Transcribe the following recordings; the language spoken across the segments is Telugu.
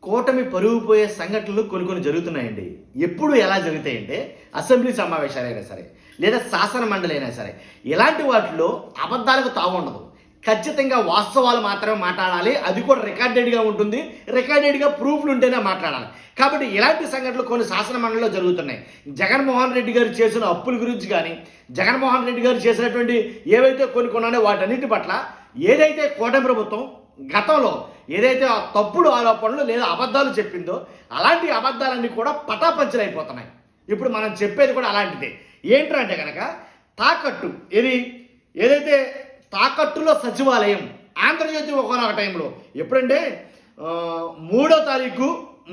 కూటమి పరుగు పోయే సంఘటనలు కొన్ని జరుగుతున్నాయండి. ఎప్పుడు ఎలా జరుగుతాయంటే అసెంబ్లీ సమావేశాలైనా సరే లేదా శాసన మండలి అయినా సరే ఇలాంటి వాటిలో అబద్ధాలకు తావు ఉండదు. ఖచ్చితంగా వాస్తవాలు మాత్రమే మాట్లాడాలి. అది కూడా రికార్డెడ్గా ఉంటుంది. రికార్డెడ్గా ప్రూఫ్లు ఉంటేనే మాట్లాడాలి. కాబట్టి ఇలాంటి సంఘటనలు కొన్ని శాసన మండలిలో జరుగుతున్నాయి. జగన్మోహన్ రెడ్డి గారు చేసిన అప్పుల గురించి కానీ జగన్మోహన్ రెడ్డి గారు చేసినటువంటి ఏవైతే కొన్ని ఉన్నాయో వాటన్నిటి పట్ల ఏదైతే కూటమి ప్రభుత్వం గతంలో ఏదైతే ఆ తప్పుడు ఆరోపణలు లేదా అబద్ధాలు చెప్పిందో అలాంటి అబద్ధాలన్నీ కూడా పటాపంచలైపోతున్నాయి. ఇప్పుడు మనం చెప్పేది కూడా అలాంటిదే. ఏంటంటే కనుక తాకట్టు ఏదైతే తాకట్టులో సచివాలయం ఆంధ్రజ్యోతి ఒకనొక టైంలో ఎప్పుడంటే 3వ తారీఖు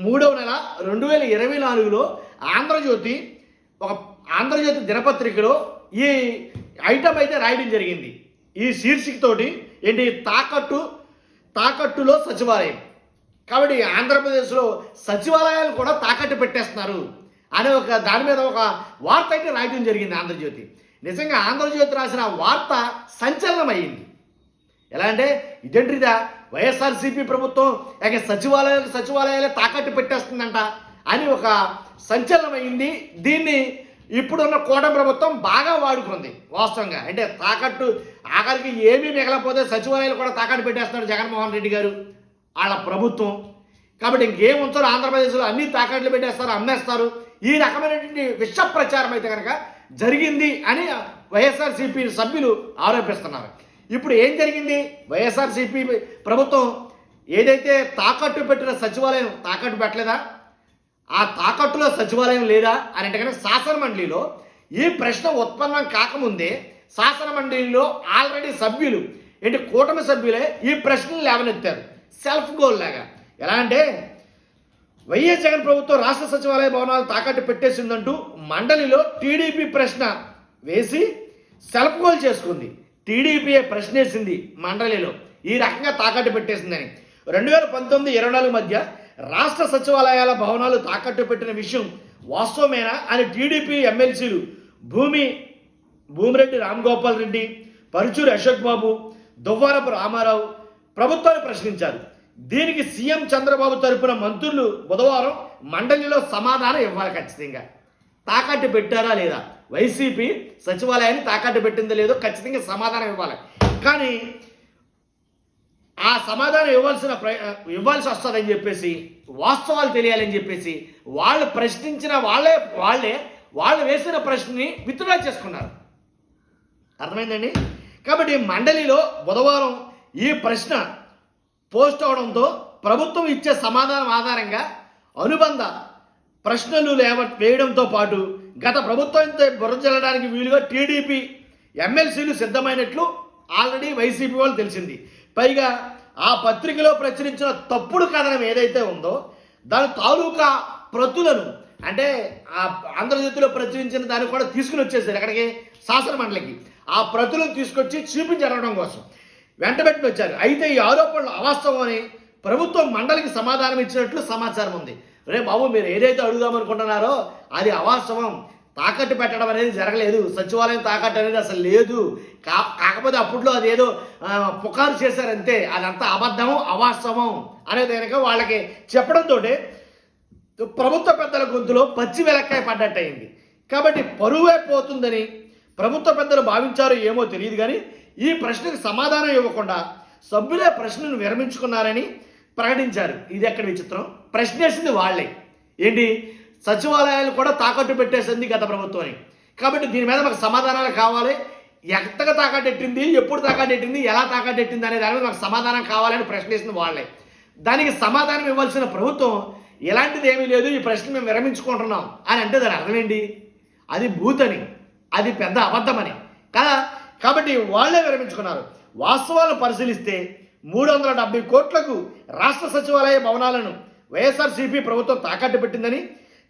3వ నెల 2024లో ఆంధ్రజ్యోతి దినపత్రికలో ఈ ఐటమ్ అయితే రాయడం జరిగింది. ఈ శీర్షికతోటి ఏంటి తాకట్టులో సచివాలయం. కాబట్టి ఆంధ్రప్రదేశ్లో సచివాలయాలు కూడా తాకట్టు పెట్టేస్తున్నారు అనే దాని మీద ఒక వార్త అయితే రాయడం జరిగింది ఆంధ్రజ్యోతి. నిజంగా ఆంధ్రజ్యోతి రాసిన వార్త సంచలనం అయ్యింది. ఎలా అంటే ఇదేంటిదా వైఎస్ఆర్సీపీ ప్రభుత్వం సచివాలయాలే తాకట్టు పెట్టేస్తుందంట అని ఒక సంచలనం అయింది. దీన్ని ఇప్పుడున్న కూటమి ప్రభుత్వం బాగా వాడుకుంది. వాస్తవంగా అంటే తాకట్టు ఆఖరికి ఏమీ మిగలకపోతే సచివాలయాలు కూడా తాకట్టు పెట్టేస్తున్నారు జగన్మోహన్ రెడ్డి గారు వాళ్ళ ప్రభుత్వం. కాబట్టి ఇంకేం ఉంచారు ఆంధ్రప్రదేశ్లో అన్ని తాకట్లు పెట్టేస్తారు, అమ్మేస్తారు. ఈ రకమైనటువంటి విష ప్రచారం అయితే కనుక జరిగింది అని వైఎస్ఆర్సీపీ సభ్యులు ఆరోపిస్తున్నారు. ఇప్పుడు ఏం జరిగింది? వైఎస్ఆర్సీపీ ప్రభుత్వం ఏదైతే తాకట్టు పెట్టిన సచివాలయం తాకట్టు పెట్టలేదా? ఆ తాకట్టులో సచివాలయం లేదా అని అంటే కనుక శాసన మండలిలో ఈ ప్రశ్న ఉత్పన్నం కాకముందే శాసన మండలిలో ఆల్రెడీ సభ్యులు కూటమి సభ్యులే ఈ ప్రశ్నలు లేవనెత్తారు సెల్ఫ్ గోల్ లాగా. ఎలా అంటే వైఎస్ జగన్ ప్రభుత్వం రాష్ట్ర సచివాలయ భవనాలు తాకట్టు పెట్టేసిందంటూ మండలిలో టీడీపీ ప్రశ్న వేసి సెల్ఫ్ గోల్ చేసుకుంది. టీడీపీఏ ప్రశ్నేసింది మండలిలో ఈ రకంగా తాకట్టు పెట్టేసిందని. 2019-24 మధ్య రాష్ట్ర సచివాలయాల భవనాలు తాకట్టు పెట్టిన విషయం వాస్తవమేనా అని టీడీపీ ఎమ్మెల్సీలు భూమిరెడ్డి రామ్గోపాల్ రెడ్డి, పరుచూరి అశోక్ బాబు, దువ్వారపు రామారావు ప్రభుత్వాన్ని ప్రశ్నించారు. దీనికి సీఎం చంద్రబాబు తరపున మంత్రులు బుధవారం మండలిలో సమాధానం ఇవ్వాలి. ఖచ్చితంగా తాకట్టు పెట్టారా లేదా, వైసీపీ సచివాలయాన్ని తాకట్టు పెట్టిందో లేదో ఖచ్చితంగా సమాధానం ఇవ్వాలి. కానీ ఆ సమాధానం ఇవ్వాల్సి వస్తుందని చెప్పేసి వాస్తవాలు తెలియాలని చెప్పేసి వాళ్ళు ప్రశ్నించిన వాళ్ళు వేసిన ప్రశ్నని విత్డ్రా చేసుకున్నారు. అర్థమైందండి? కాబట్టి మండలిలో బుధవారం ఈ ప్రశ్న పోస్ట్ అవడంతో ప్రభుత్వం ఇచ్చే సమాధానం ఆధారంగా అనుబంధ ప్రశ్నలు వేయడంతో పాటు గత ప్రభుత్వంతో బురజల్లడానికి వీలుగా టీడీపీ ఎమ్మెల్సీలు సిద్ధమైనట్లు ఆల్రెడీ వైసీపీ వాళ్ళు తెలిసింది. పైగా ఆ పత్రికలో ప్రచురించిన తప్పుడు కథనం ఏదైతే ఉందో దాని తాలూకా ప్రతులను అంటే ఆ ఆంధ్రజ్యోతిలో ప్రచురించిన దాన్ని కూడా తీసుకుని వచ్చేసారు ఎక్కడికి, శాసన మండలికి. ఆ ప్రతులను తీసుకొచ్చి చూపించడం కోసం వెంటబెట్టుకు వచ్చారు. అయితే ఈ ఆరోపణలు అవాస్తవం అని ప్రభుత్వం మండలికి సమాధానం ఇచ్చినట్లు సమాచారం ఉంది. రే బాబు, మీరు ఏదైతే అడుగుదామనుకుంటున్నారో అది అవాస్తవం. తాకట్టు పెట్టడం అనేది జరగలేదు. సచివాలయం తాకట్టు అనేది అసలు లేదు. కాకపోతే అప్పట్లో అదేదో పుకారు చేశారంతే. అదంతా అబద్ధం, అవాస్తవం అనేది కనుక వాళ్ళకి చెప్పడంతో ప్రభుత్వ పెద్దల గొంతులో పచ్చి వెలక్కాయ పడ్డట్టు అయింది. కాబట్టి పరువే పోతుందని ప్రభుత్వ పెద్దలు భావించారో ఏమో తెలియదు. కానీ ఈ ప్రశ్నకు సమాధానం ఇవ్వకుండా సభ్యులే ప్రశ్నను విరమించుకున్నారని ప్రకటించారు. ఇది ఎక్కడ విచిత్రం? ప్రశ్నేసింది వాళ్ళే. సచివాలయాలు కూడా తాకట్టు పెట్టేసింది గత ప్రభుత్వం. కాబట్టి దీని మీద మాకు సమాధానాలు కావాలి. ఎంతగా తాకట్టెట్టింది, ఎప్పుడు తాకట్టెట్టింది, ఎలా తాకట్టెట్టింది అనే దాని మీద మాకు సమాధానం కావాలని ప్రశ్నిస్తుంది వాళ్ళే. దానికి సమాధానం ఇవ్వాల్సిన ప్రభుత్వం ఎలాంటిది ఏమీ లేదు, ఈ ప్రశ్న మేము విరమించుకుంటున్నాం అని అంటే దాని అర్థం ఏంటి? అది భూతని, అది పెద్ద అబద్ధమని కదా. కాబట్టి వాళ్ళే విరమించుకున్నారు. వాస్తవాలను పరిశీలిస్తే 370 కోట్లకు రాష్ట్ర సచివాలయ భవనాలను వైఎస్ఆర్సీపీ ప్రభుత్వం తాకట్టు పెట్టిందని,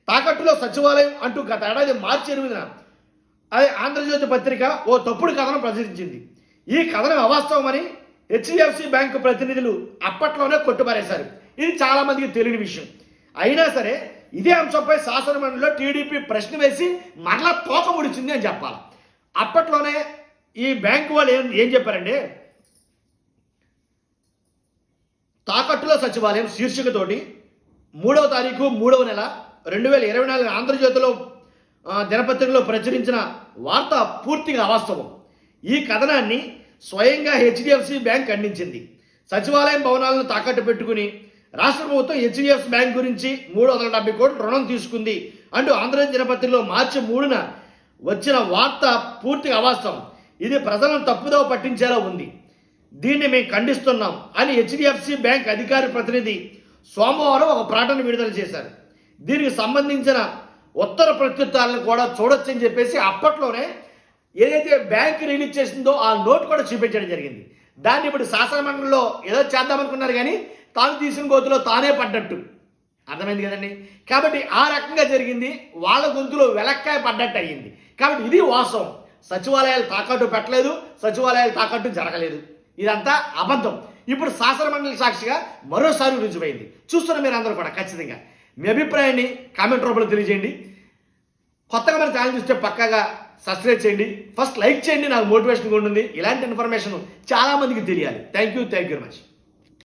తాకట్టులో సచివాలయం అంటూ గత ఏడాది మార్చి 8న అది ఆంధ్రజ్యోతి పత్రిక ఓ తప్పుడు కథనం ప్రచురించింది. ఈ కథనం అవాస్తవమని హెచ్డిఎఫ్సి బ్యాంకు ప్రతినిధులు అప్పట్లోనే కొట్టుపారేశారు. ఇది చాలామందికి తెలియని విషయం. అయినా సరే ఇదే అంశంపై శాసనమండలిలో టీడీపీ ప్రశ్న వేసి మరలా తోక ముడిచింది అని చెప్పాలి. అప్పట్లోనే ఈ బ్యాంకు వాళ్ళు ఏం చెప్పారంటే, తాకట్టులో సచివాలయం శీర్షికతోటి 3వ తారీఖు 3వ నెల 2024 ఆంధ్రజ్యోతిలో దినపత్రికలో ప్రచురించిన వార్త పూర్తిగా అవాస్తవం. ఈ కథనాన్ని స్వయంగా హెచ్డిఎఫ్సి బ్యాంక్ ఖండించింది. సచివాలయం భవనాలను తాకట్టు పెట్టుకుని రాష్ట్ర ప్రభుత్వం హెచ్డిఎఫ్సి బ్యాంక్ గురించి 370 కోట్ల రుణం తీసుకుంది అంటూ ఆంధ్రజ్యోతి దినపత్రికలో మార్చి 3న వచ్చిన వార్త పూర్తిగా అవాస్తవం. ఇది ప్రజలను తప్పుదోవ పట్టించేలా ఉంది. దీన్ని మేము ఖండిస్తున్నాం అని హెచ్డిఎఫ్సి బ్యాంక్ అధికార ప్రతినిధి సోమవారం ఒక ప్రకటన విడుదల చేశారు. దీనికి సంబంధించిన ఉత్తర ప్రత్యుత్తరాలను కూడా చూడొచ్చని చెప్పేసి అప్పట్లోనే ఏదైతే బ్యాంక్ రిలీజ్ చేసిందో ఆ నోట్ కూడా చూపించడం జరిగింది. దాన్ని ఇప్పుడు శాసనమండలిలో ఏదో చేద్దామనుకున్నారు కానీ తాను తీసిన గోతులో తానే పడ్డట్టు అర్థమైంది కదండి. కాబట్టి ఆ రకంగా జరిగింది. వాళ్ళ గొంతులో వెలక్కాయ పడ్డట్టు అయ్యింది. కాబట్టి ఇది వాస్తవం. సచివాలయాలు తాకట్టు పెట్టలేదు, సచివాలయాలు తాకట్టు జరగలేదు. ఇదంతా అబద్ధం. ఇప్పుడు శాసనమండలి సాక్షిగా మరోసారి రుజువైంది. చూస్తున్న మీరు అందరూ కూడా ఖచ్చితంగా మీ అభిప్రాయాన్ని కామెంట్ రూపంలో తెలియజేయండి. కొత్తగా మన ఛానల్ చూస్తే పక్కాగా సబ్స్క్రైబ్ చేయండి. ఫస్ట్ లైక్ చేయండి, నాకు మోటివేషన్గా ఉంటుంది. ఇలాంటి ఇన్ఫర్మేషన్ చాలామందికి తెలియాలి. Thank you very much.